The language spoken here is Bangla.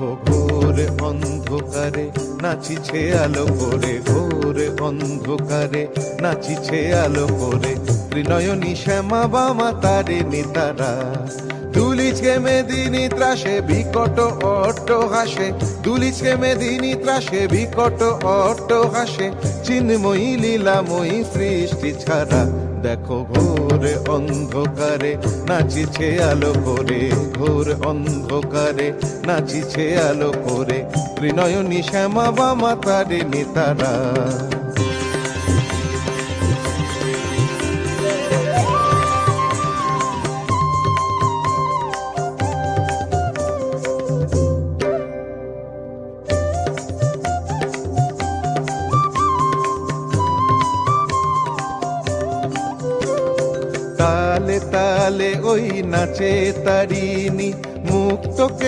দেখো ঘোর অন্ধকারে নাচিছে আলো করে, ঘোর অন্ধকারে নাচিছে আলো করে, ত্রিনয়নী শ্যামা বামা তারিণী তারা। দুলিছে মেদিনী ত্রাসে বিকট অট্ট হাসে, দুলিছে মেদিনী ত্রাসে বিকট অট্ট হাসে, চিন্ময়ী লীলাময়ী সৃষ্টি ছাড়া। দেখো ঘোর অন্ধকারে নাচিছে আলো করে, ঘোর অন্ধকারে নাচিছে আলো করে, ত্রিনয়নী শ্যামা বামা তারিণী তারা। তালে তালে ওই নাচে তারিণী, মুক্ত